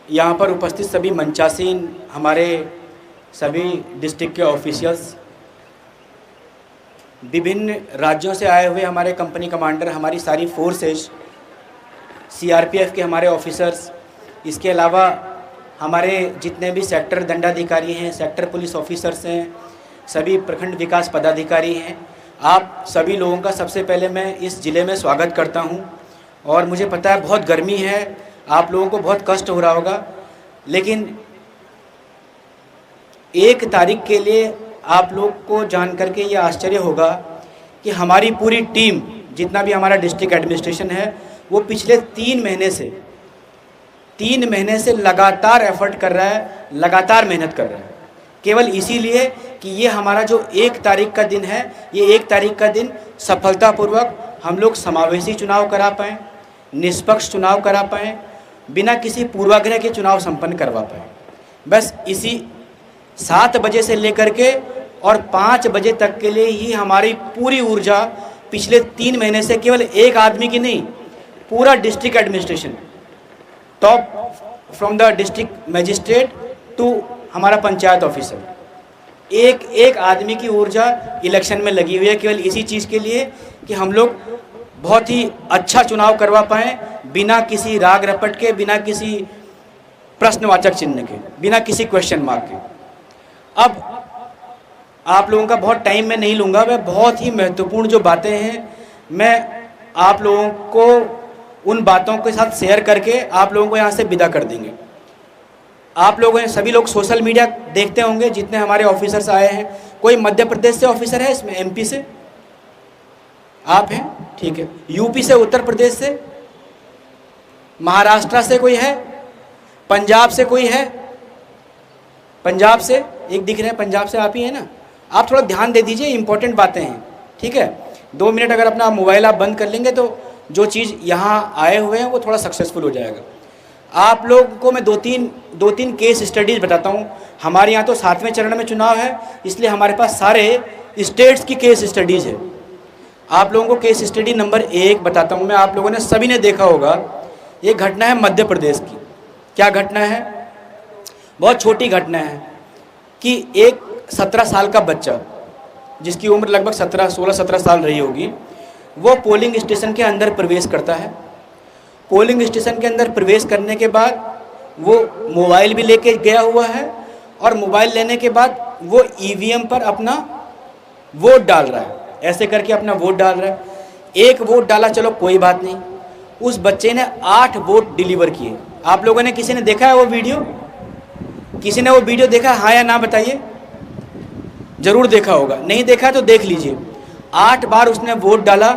यहाँ पर उपस्थित सभी मंचासीन, हमारे सभी डिस्ट्रिक्ट के ऑफिशियल्स, विभिन्न राज्यों से आए हुए हमारे कंपनी कमांडर, हमारी सारी फोर्सेज, सीआरपीएफ के हमारे ऑफिसर्स, इसके अलावा हमारे जितने भी सेक्टर दंडाधिकारी हैं, सेक्टर पुलिस ऑफिसर्स हैं, सभी प्रखंड विकास पदाधिकारी हैं, आप सभी लोगों का सबसे पहले मैं इस ज़िले में स्वागत करता हूं। और मुझे पता है बहुत गर्मी है, आप लोगों को बहुत कष्ट हो रहा होगा, लेकिन 1 तारीख के लिए आप लोग को जान करके ये आश्चर्य होगा कि हमारी पूरी टीम, जितना भी हमारा डिस्ट्रिक्ट एडमिनिस्ट्रेशन है, वो पिछले 3 महीने से लगातार एफर्ट कर रहा है, लगातार मेहनत कर रहा है, केवल इसीलिए कि ये हमारा जो 1 तारीख का दिन है, ये 1 तारीख का दिन सफलतापूर्वक हम लोग समावेशी चुनाव करा पाएँ, निष्पक्ष चुनाव करा पाएँ, बिना किसी पूर्वाग्रह के चुनाव संपन्न करवा पाएँ। बस इसी 7 बजे से लेकर के और 5 बजे तक के लिए ही हमारी पूरी ऊर्जा पिछले 3 महीने से केवल एक आदमी की नहीं, पूरा district administration, top from the district magistrate to हमारा पंचायत ऑफिसर, एक आदमी की ऊर्जा इलेक्शन में लगी हुई है, केवल इसी चीज़ के लिए कि हम लोग बहुत ही अच्छा चुनाव करवा पाएँ, बिना किसी राग रपट के, बिना किसी प्रश्नवाचक चिन्ह के, बिना किसी क्वेश्चन मार्क के। अब आप लोगों का बहुत टाइम मैं नहीं लूँगा, मैं बहुत ही महत्वपूर्ण जो बातें हैं मैं आप लोगों को उन बातों के साथ शेयर करके आप लोगों को यहाँ से विदा कर देंगे। आप लोग सभी लोग सोशल मीडिया देखते होंगे, जितने हमारे ऑफिसर्स आए हैं। कोई मध्य प्रदेश से ऑफिसर है इसमें? एमपी से आप हैं? ठीक है। यूपी से, उत्तर प्रदेश से, महाराष्ट्र से कोई है? पंजाब से कोई है? पंजाब से एक दिख रहे हैं, पंजाब से आप ही हैं ना? आप थोड़ा ध्यान दे दीजिए, इंपॉर्टेंट बातें हैं, ठीक है। 2 मिनट अगर अपना मोबाइल आप बंद कर लेंगे तो जो चीज़ यहाँ आए हुए हैं वो थोड़ा सक्सेसफुल हो जाएगा। आप लोग को मैं दो तीन केस स्टडीज़ बताता हूँ। हमारे यहाँ तो 7वें चरण में चुनाव है, इसलिए हमारे पास सारे स्टेट्स की केस स्टडीज़ है। आप लोगों को केस स्टडी नंबर 1 बताता हूँ मैं, आप लोगों ने सभी ने देखा होगा। ये घटना है मध्य प्रदेश की। क्या घटना है? बहुत छोटी घटना है कि एक 17 साल का बच्चा, जिसकी उम्र लगभग 16-17 साल रही होगी, वो पोलिंग स्टेशन के अंदर प्रवेश करता है। पोलिंग स्टेशन के अंदर प्रवेश करने के बाद वो मोबाइल भी लेके गया हुआ है, और मोबाइल लेने के बाद वो ईवीएम पर अपना वोट डाल रहा है, ऐसे करके अपना वोट डाल रहा है। 1 वोट डाला, चलो कोई बात नहीं, उस बच्चे ने 8 वोट डिलीवर किए। आप लोगों ने किसी ने देखा है वो वीडियो? किसी ने वो वीडियो देखा है, हाँ या ना बताइए? जरूर देखा होगा, नहीं देखा तो देख लीजिए। 8 बार उसने वोट डाला,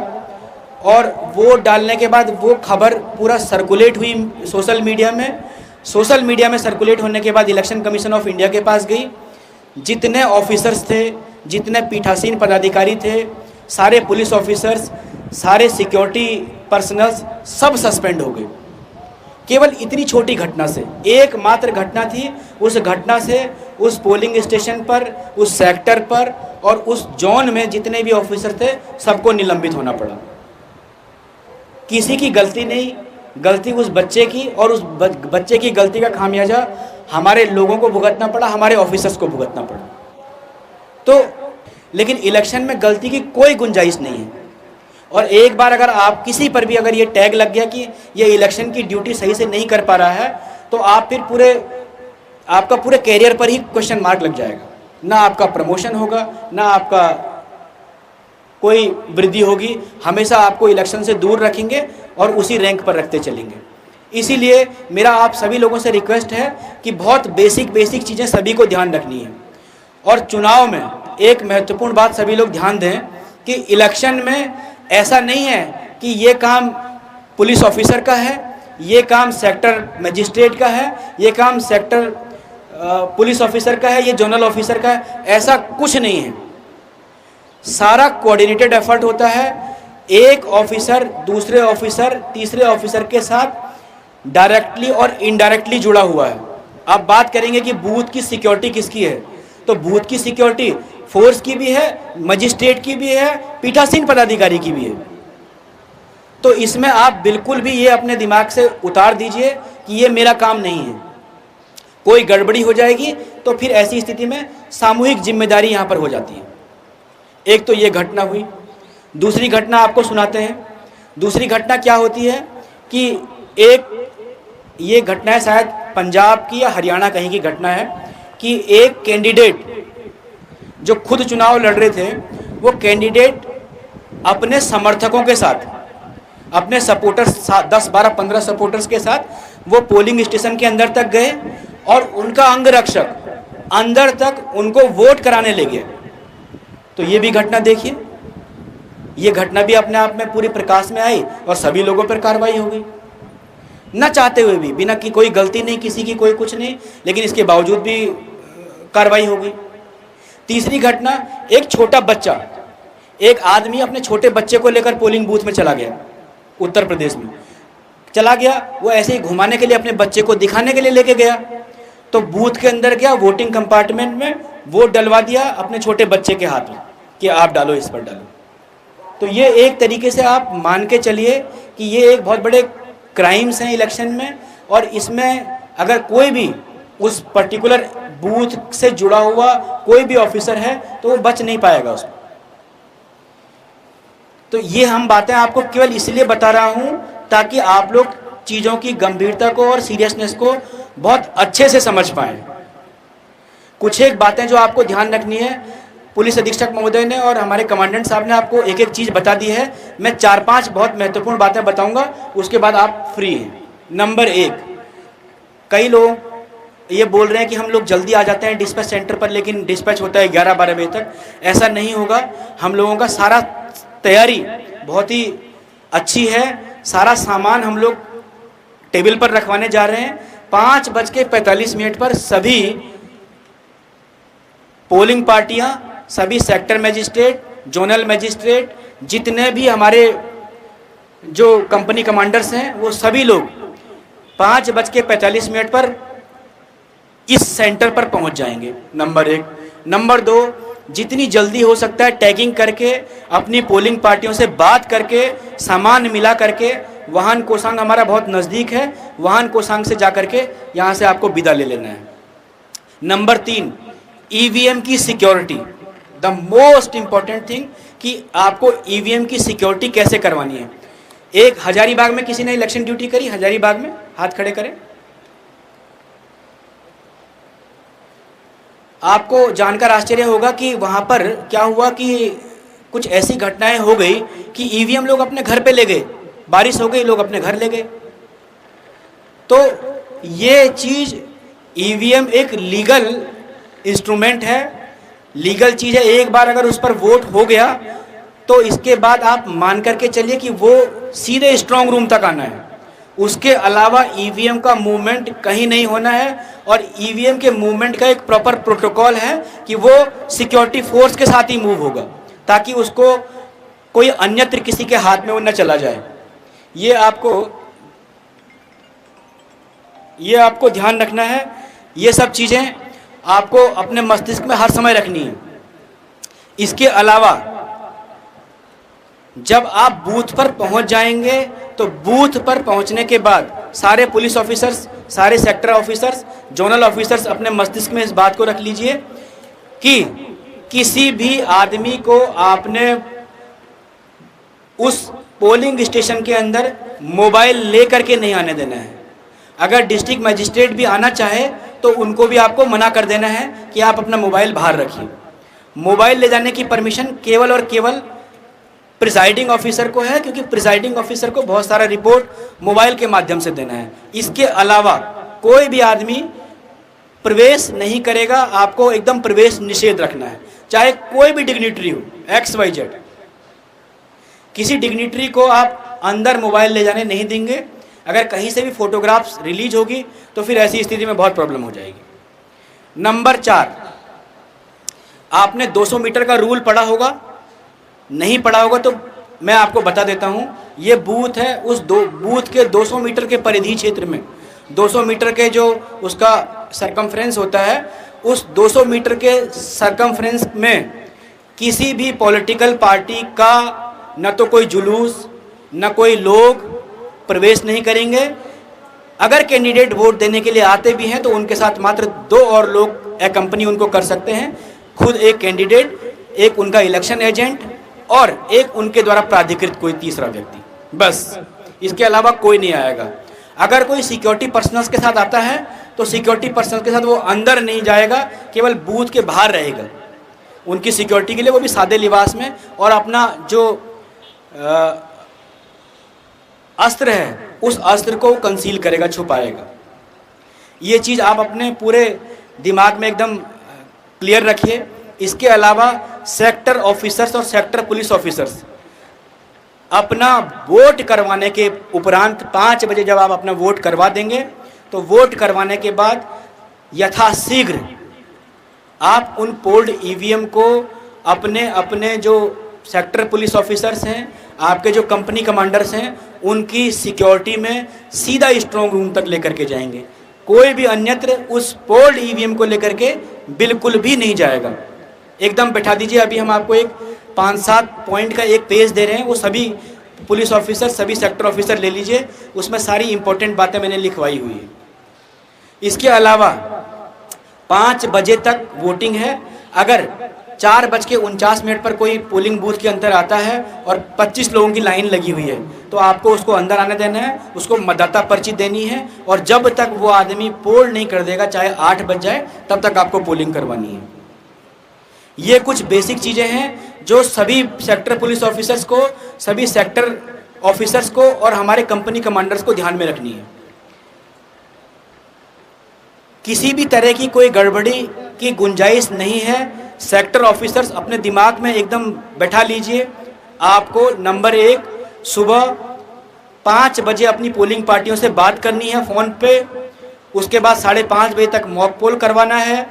और वोट डालने के बाद वो खबर पूरा सर्कुलेट हुई सोशल मीडिया में। सोशल मीडिया में सर्कुलेट होने के बाद इलेक्शन कमीशन ऑफ इंडिया के पास गई। जितने ऑफिसर्स थे, जितने पीठासीन पदाधिकारी थे, सारे पुलिस ऑफिसर्स, सारे सिक्योरिटी पर्सनल्स सब सस्पेंड हो गए। केवल इतनी छोटी घटना से, एकमात्र घटना थी, उस घटना से उस पोलिंग स्टेशन पर, उस सेक्टर पर और उस जोन में जितने भी ऑफिसर थे सबको निलंबित होना पड़ा। किसी की गलती नहीं, गलती उस बच्चे की, और उस बच्चे की गलती का खामियाजा हमारे लोगों को भुगतना पड़ा, हमारे ऑफिसर्स को भुगतना पड़ा। तो लेकिन इलेक्शन में गलती की कोई गुंजाइश नहीं है। और एक बार अगर आप किसी पर भी अगर ये टैग लग गया कि ये इलेक्शन की ड्यूटी सही से नहीं कर पा रहा है, तो आप फिर आपका पूरे कैरियर पर ही क्वेश्चन मार्क लग जाएगा। ना आपका प्रमोशन होगा, ना आपका कोई वृद्धि होगी। हमेशा आपको इलेक्शन से दूर रखेंगे और उसी रैंक पर रखते चलेंगे। इसीलिए मेरा आप सभी लोगों से रिक्वेस्ट है कि बहुत बेसिक चीज़ें सभी को ध्यान रखनी है। और चुनाव में एक महत्वपूर्ण बात सभी लोग ध्यान दें कि इलेक्शन में ऐसा नहीं है कि ये काम पुलिस ऑफिसर का है, ये काम सेक्टर मजिस्ट्रेट का है, ये काम सेक्टर पुलिस ऑफिसर का है, ये जोनल ऑफिसर का है। ऐसा कुछ नहीं है, सारा कोऑर्डिनेटेड एफर्ट होता है। एक ऑफिसर दूसरे ऑफिसर, तीसरे ऑफिसर के साथ डायरेक्टली और इनडायरेक्टली जुड़ा हुआ है। आप बात करेंगे कि बूथ की सिक्योरिटी किसकी है, तो बूथ की सिक्योरिटी फोर्स की भी है, मजिस्ट्रेट की भी है, पीठासीन पदाधिकारी की भी है। तो इसमें आप बिल्कुल भी ये अपने दिमाग से उतार दीजिए कि ये मेरा काम नहीं है। कोई गड़बड़ी हो जाएगी तो फिर ऐसी स्थिति में सामूहिक जिम्मेदारी यहाँ पर हो जाती है। एक तो ये घटना हुई। दूसरी घटना आपको सुनाते हैं। दूसरी घटना क्या होती है कि ये घटना है, शायद पंजाब की या हरियाणा कहीं की घटना है, कि एक कैंडिडेट जो खुद चुनाव लड़ रहे थे, वो कैंडिडेट अपने समर्थकों के साथ, अपने सपोर्टर्स 10, 12, 15 सपोर्टर्स के साथ वो पोलिंग स्टेशन के अंदर तक गए और उनका अंगरक्षक अंदर तक उनको वोट कराने ले गए। तो ये भी घटना देखिए, ये घटना भी अपने आप में पूरी प्रकाश में आई और सभी लोगों पर कार्रवाई हो गई, न चाहते हुए भी, बिना कि कोई गलती नहीं किसी की, कोई कुछ नहीं, लेकिन इसके बावजूद भी कार्रवाई हो गई। तीसरी घटना, एक छोटा बच्चा, एक आदमी अपने छोटे बच्चे को लेकर पोलिंग बूथ में चला गया, उत्तर प्रदेश में चला गया। वो ऐसे ही घुमाने के लिए, अपने बच्चे को दिखाने के लिए लेके गया, तो बूथ के अंदर गया, वोटिंग कंपार्टमेंट में वोट डलवा दिया अपने छोटे बच्चे के हाथ में कि आप डालो, इस पर डालो। तो ये एक तरीके से आप मान के चलिए कि ये एक बहुत बड़े क्राइम्स हैं इलेक्शन में, और इसमें अगर कोई भी उस पर्टिकुलर बूथ से जुड़ा हुआ कोई भी ऑफिसर है तो वो बच नहीं पाएगा उसमें। तो ये हम बातें आपको केवल इसलिए बता रहा हूं ताकि आप लोग चीज़ों की गंभीरता को और सीरियसनेस को बहुत अच्छे से समझ पाएं। कुछ एक बातें जो आपको ध्यान रखनी है, पुलिस अधीक्षक महोदय ने और हमारे कमांडेंट साहब ने आपको एक एक चीज़ बता दी है। मैं 4-5 बहुत महत्वपूर्ण बातें बताऊंगा, उसके बाद आप फ्री हैं। नंबर 1, कई लोग ये बोल रहे हैं कि हम लोग जल्दी आ जाते हैं डिस्पैच सेंटर पर, लेकिन डिस्पैच होता है 11-12 बजे तक। ऐसा नहीं होगा। हम लोगों का सारा तैयारी बहुत ही अच्छी है। सारा सामान हम लोग टेबल पर रखवाने जा रहे हैं। 5:45 पर सभी पोलिंग पार्टियां, सभी सेक्टर मजिस्ट्रेट, जोनल मजिस्ट्रेट, जितने भी हमारे जो कंपनी कमांडर्स हैं, वो सभी लोग 5:45 पर इस सेंटर पर पहुंच जाएंगे। नंबर 1। नंबर 2, जितनी जल्दी हो सकता है टैगिंग करके, अपनी पोलिंग पार्टियों से बात करके, सामान मिला करके, वाहन कोसांग हमारा बहुत नज़दीक है, वाहन कोसांग से जा करके यहाँ से आपको विदा ले लेना है। नंबर 3, ईवीएम की security, the most important thing, कि आपको ईवीएम की सिक्योरिटी कैसे करवानी है। एक हजारीबाग में किसी ने इलेक्शन ड्यूटी करी, हजारीबाग में हाथ खड़े करें। आपको जानकर आश्चर्य होगा कि वहाँ पर क्या हुआ कि कुछ ऐसी घटनाएं हो गई कि ईवीएम लोग अपने घर पे ले गए, बारिश हो गई, लोग अपने घर ले गए। तो ये चीज़, ईवीएम एक लीगल इंस्ट्रूमेंट है, लीगल चीज़ है। एक बार अगर उस पर वोट हो गया तो इसके बाद आप मान करके चलिए कि वो सीधे स्ट्रांग रूम तक आना है। उसके अलावा ईवीएम का मूवमेंट कहीं नहीं होना है, और ईवीएम के मूवमेंट का एक प्रॉपर प्रोटोकॉल है कि वो सिक्योरिटी फोर्स के साथ ही मूव होगा, ताकि उसको कोई अन्यत्र किसी के हाथ में वो न चला जाए। ये आपको ध्यान रखना है। ये सब चीज़ें आपको अपने मस्तिष्क में हर समय रखनी है। इसके अलावा जब आप बूथ पर पहुंच जाएंगे तो बूथ पर पहुंचने के बाद सारे पुलिस ऑफिसर्स, सारे सेक्टर ऑफिसर्स, जोनल ऑफिसर्स अपने मस्तिष्क में इस बात को रख लीजिए कि किसी भी आदमी को आपने उस पोलिंग स्टेशन के अंदर मोबाइल ले करके नहीं आने देना है। अगर डिस्ट्रिक्ट मजिस्ट्रेट भी आना चाहे तो उनको भी आपको मना कर देना है कि आप अपना मोबाइल बाहर रखिए। मोबाइल ले जाने की परमिशन केवल और केवल प्रिसाइडिंग ऑफिसर को है, क्योंकि प्रिसाइडिंग ऑफिसर को बहुत सारा रिपोर्ट मोबाइल के माध्यम से देना है। इसके अलावा कोई भी आदमी प्रवेश नहीं करेगा। आपको एकदम प्रवेश निषेध रखना है, चाहे कोई भी डिग्निटरी हो, XYZ। किसी डिग्निटरी को आप अंदर मोबाइल ले जाने नहीं देंगे। अगर कहीं से भी फोटोग्राफ्स रिलीज होगी तो फिर ऐसी स्थिति में बहुत प्रॉब्लम हो जाएगी। नंबर 4, आपने 200 मीटर का रूल पढ़ा होगा, नहीं पढ़ा होगा तो मैं आपको बता देता हूँ। ये बूथ है, उस बूथ के 200 मीटर के परिधि क्षेत्र में, 200 मीटर के जो उसका सरकमफ्रेंस होता है, उस 200 मीटर के सरकमफ्रेंस में किसी भी पॉलिटिकल पार्टी का न तो कोई जुलूस, न कोई लोग प्रवेश नहीं करेंगे। अगर कैंडिडेट वोट देने के लिए आते भी हैं तो उनके साथ मात्र 2 और लोग एकम्पनी उनको कर सकते हैं, खुद एक कैंडिडेट, एक उनका इलेक्शन एजेंट और एक उनके द्वारा प्राधिकृत कोई तीसरा व्यक्ति, बस। इसके अलावा कोई नहीं आएगा। अगर कोई सिक्योरिटी पर्सनल्स के साथ आता है तो सिक्योरिटी पर्सनल्स के साथ वो अंदर नहीं जाएगा, केवल बूथ के बाहर रहेगा उनकी सिक्योरिटी के लिए, वो भी सादे लिबास में, और अपना जो अस्त्र है उस अस्त्र को कंसील करेगा, छुपाएगा। ये चीज़ आप अपने पूरे दिमाग में एकदम क्लियर रखिए। इसके अलावा सेक्टर ऑफिसर्स और सेक्टर पुलिस ऑफिसर्स अपना वोट करवाने के उपरांत 5 बजे जब आप अपना वोट करवा देंगे तो वोट करवाने के बाद यथाशीघ्र आप उन पोल्ड ईवीएम को अपने अपने जो सेक्टर पुलिस ऑफिसर्स हैं, आपके जो कंपनी कमांडर्स हैं, उनकी सिक्योरिटी में सीधा स्ट्रॉन्ग रूम तक लेकर के जाएंगे। कोई भी अन्यत्र उस पोल्ड ईवीएम को लेकर के बिल्कुल भी नहीं जाएगा। एकदम बैठा दीजिए। अभी हम आपको एक 5-7 पॉइंट का एक पेज दे रहे हैं, वो सभी पुलिस ऑफिसर, सभी सेक्टर ऑफिसर ले लीजिए, उसमें सारी इंपॉर्टेंट बातें मैंने लिखवाई हुई है। इसके अलावा 5 बजे तक वोटिंग है। अगर 4:49 पर कोई पोलिंग बूथ के अंदर आता है और 25 लोगों की लाइन लगी हुई है तो आपको उसको अंदर आने देना है, उसको मतदाता पर्ची देनी है, और जब तक वो आदमी पोल नहीं कर देगा, चाहे 8 बज जाए, तब तक आपको पोलिंग करवानी है। ये कुछ बेसिक चीज़ें हैं जो सभी सेक्टर पुलिस ऑफिसर्स को, सभी सेक्टर ऑफिसर्स को और हमारे कंपनी कमांडर्स को ध्यान में रखनी है। किसी भी तरह की कोई गड़बड़ी की गुंजाइश नहीं है। सेक्टर ऑफिसर्स अपने दिमाग में एकदम बैठा लीजिए, आपको नंबर 1 सुबह 5 बजे अपनी पोलिंग पार्टियों से बात करनी है फ़ोन पे। उसके बाद 5:30 बजे तक मॉक पोल करवाना है,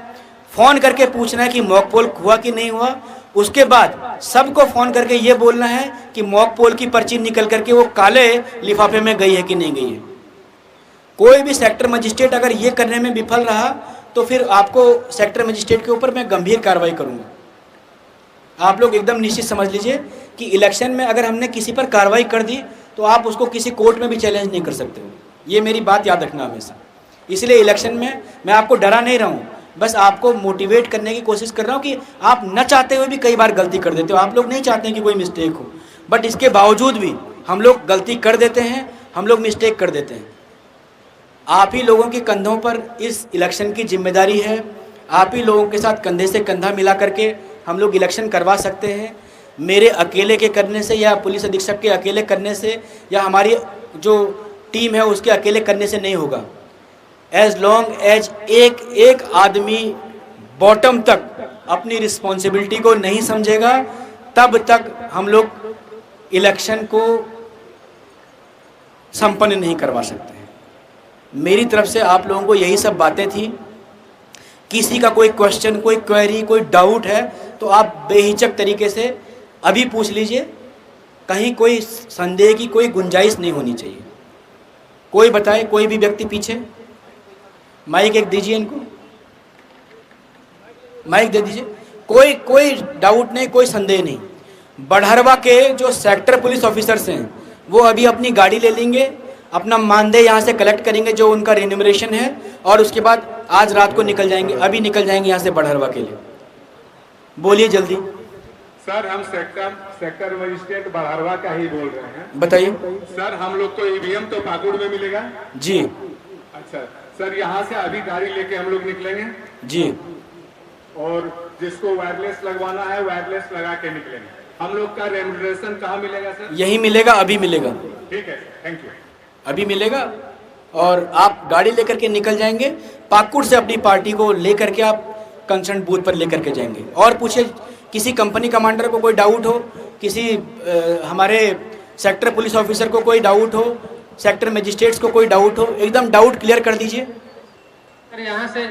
फ़ोन करके पूछना है कि मॉक पोल हुआ कि नहीं हुआ। उसके बाद सबको फ़ोन करके ये बोलना है कि मॉक पोल की पर्ची निकल करके वो काले लिफाफे में गई है कि नहीं गई है। कोई भी सेक्टर मजिस्ट्रेट अगर ये करने में विफल रहा तो फिर आपको सेक्टर मजिस्ट्रेट के ऊपर मैं गंभीर कार्रवाई करूंगा। आप लोग एकदम निश्चित समझ लीजिए कि इलेक्शन में अगर हमने किसी पर कार्रवाई कर दी तो आप उसको किसी कोर्ट में भी चैलेंज नहीं कर सकते हो। ये मेरी बात याद रखना हमेशा। इसलिए इलेक्शन में मैं आपको डरा नहीं रहा हूँ, बस आपको मोटिवेट करने की कोशिश कर रहा हूँ कि आप न चाहते हुए भी कई बार गलती कर देते हो। आप लोग नहीं चाहते हैं कि कोई मिस्टेक हो, बट इसके बावजूद भी हम लोग गलती कर देते हैं, हम लोग मिस्टेक कर देते हैं। आप ही लोगों के कंधों पर इस इलेक्शन की जिम्मेदारी है। आप ही लोगों के साथ कंधे से कंधा मिला करके हम लोग इलेक्शन करवा सकते हैं। मेरे अकेले के करने से या पुलिस अधीक्षक के अकेले करने से या हमारी जो टीम है उसके अकेले करने से नहीं होगा। एज लॉन्ग एज एक आदमी बॉटम तक अपनी रिस्पॉन्सिबिलिटी को नहीं समझेगा, तब तक हम लोग इलेक्शन को संपन्न नहीं करवा सकते हैं। मेरी तरफ से आप लोगों को यही सब बातें थी। किसी का कोई क्वेश्चन, कोई क्वेरी, कोई डाउट है तो आप बेहिचक तरीके से अभी पूछ लीजिए। कहीं कोई संदेह की कोई गुंजाइश नहीं होनी चाहिए। कोई बताए, कोई भी व्यक्ति पीछे माइक एक दीजिए, इनको माइक दे दीजिए। कोई डाउट नहीं, कोई संदेह नहीं। बढ़हरवा के जो सेक्टर पुलिस ऑफिसर्स हैं वो अभी अपनी गाड़ी ले लेंगे, अपना मानदेय यहाँ से कलेक्ट करेंगे जो उनका रिन्यूमरेशन है, और उसके बाद आज रात को निकल जाएंगे, अभी निकल जाएंगे यहाँ से बढ़हरवा के लिए। बोलिए जल्दी। सर, हम सेक्टर मजिस्ट्रेट बढ़हरवा का ही बोल रहे हैं। बताइए सर, हम लोग को ईवीएम तो पाकुड़ में मिलेगा जी। अच्छा सर, यहाँ से अभी गाड़ी लेके हम लोग निकलेंगे जी, और जिसको वायरलेस लगवाना है वायरलेस लगा के निकलेंगे। हम लोग का रेम्युनरेशन कहाँ मिलेगा सर? यही मिलेगा, अभी मिलेगा। ठीक है, थैंक यू। अभी मिलेगा और आप गाड़ी लेकर के निकल जाएंगे। पाकुड़ से अपनी पार्टी को लेकर के आप कंसर्न बूथ पर लेकर के जाएंगे। और पूछे, किसी कंपनी कमांडर को कोई डाउट हो, किसी हमारे सेक्टर पुलिस ऑफिसर को कोई डाउट हो, सेक्टर मजिस्ट्रेट्स को कोई डाउट हो, एकदम डाउट क्लियर कर दीजिए। सर, यहाँ से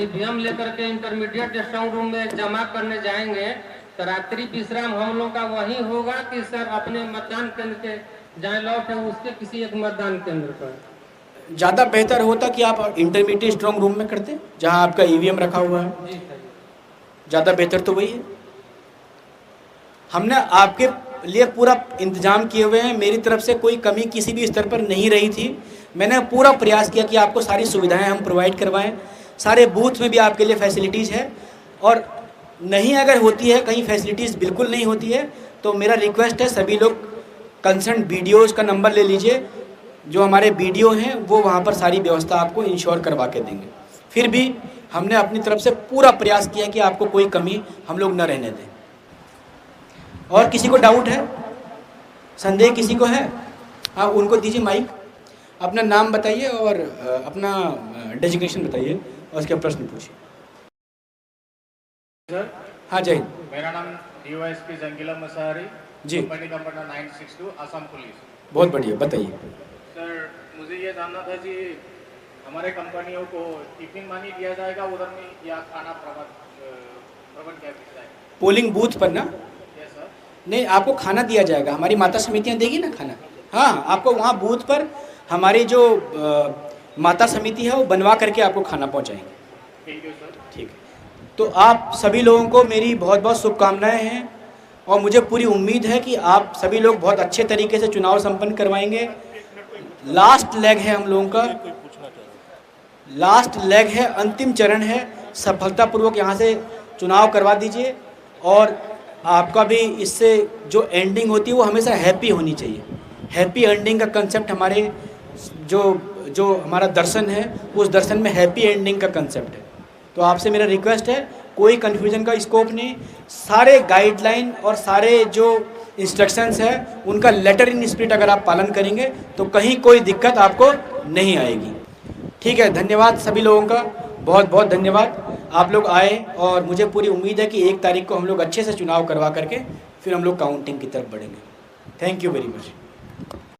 ईवीएम लेकर के इंटरमीडिएट स्ट्रांग रूम में जमा करने जाएंगे तो रात्रि विश्राम हम लोग का वहीं होगा कि सर अपने मतदान केंद्र के जहाँ लॉट है उसके किसी एक मतदान केंद्र पर? ज़्यादा बेहतर होता कि आप इंटरमीडिएट स्ट्रांग रूम में करते, जहाँ आपका ईवीएम रखा हुआ है। ज़्यादा बेहतर तो वही है। हमने आपके लिए पूरा इंतजाम किए हुए हैं। मेरी तरफ से कोई कमी किसी भी स्तर पर नहीं रही थी। मैंने पूरा प्रयास किया कि आपको सारी सुविधाएं हम प्रोवाइड करवाएं, सारे बूथ में भी आपके लिए फैसिलिटीज़ है। और नहीं अगर होती है, कहीं फैसिलिटीज़ बिल्कुल नहीं होती है, तो मेरा रिक्वेस्ट है सभी लोग कंसर्न बीडीओज़ का नंबर ले लीजिए, जो हमारे बीडीओ हैं वो वहाँ पर सारी व्यवस्था आपको इंश्योर करवा के देंगे। फिर भी हमने अपनी तरफ से पूरा प्रयास किया कि आपको कोई कमी हम लोग न रहने दें। और किसी को डाउट है, संदेह किसी को है? हाँ, उनको दीजिए माइक। अपना नाम बताइए और अपना डेजिग्नेशन बताइए और उसके प्रश्न पूछिए। सर, हाँ, जय हिंद। मेरा नाम DYSP Jangila Masari ji. Company number 962 Assam police. बहुत बढ़िया, बताइए। सर, मुझे ये जानना था कि हमारे कंपनियों को टिफिन मनी दिया जाएगा उधर में, या खाना प्रबंध क्या किया जाएगा? पोलिंग बूथ पर ना? Yes sir. नहीं, आपको खाना दिया जाएगा, हमारी माता समितियाँ देगी ना खाना। हाँ, आपको वहाँ बूथ पर हमारी जो माता समिति है वो बनवा करके आपको खाना पहुँचाएंगे। Thank you sir. ठीक है, तो आप सभी लोगों को मेरी बहुत बहुत शुभकामनाएं हैं और मुझे पूरी उम्मीद है कि आप सभी लोग बहुत अच्छे तरीके से चुनाव संपन्न करवाएंगे। लास्ट लेग है हम लोगों का, लास्ट लेग है, अंतिम चरण है। सफलतापूर्वक यहाँ से चुनाव करवा दीजिए और आपका भी इससे जो एंडिंग होती है वो हमेशा हैप्पी होनी चाहिए। हैप्पी एंडिंग का कंसेप्ट हमारे जो हमारा दर्शन है, उस दर्शन में हैप्पी एंडिंग का कंसेप्ट है। तो आपसे मेरा रिक्वेस्ट है, कोई कन्फ्यूजन का स्कोप नहीं, सारे गाइडलाइन और सारे जो इंस्ट्रक्शंस है उनका लेटर इन स्पिरिट अगर आप पालन करेंगे तो कहीं कोई दिक्कत आपको नहीं आएगी। ठीक है, धन्यवाद सभी लोगों का, बहुत बहुत धन्यवाद। आप लोग आए और मुझे पूरी उम्मीद है कि 1 तारीख को हम लोग अच्छे से चुनाव करवा करके फिर हम लोग काउंटिंग की तरफ बढ़ेंगे। Thank you very much.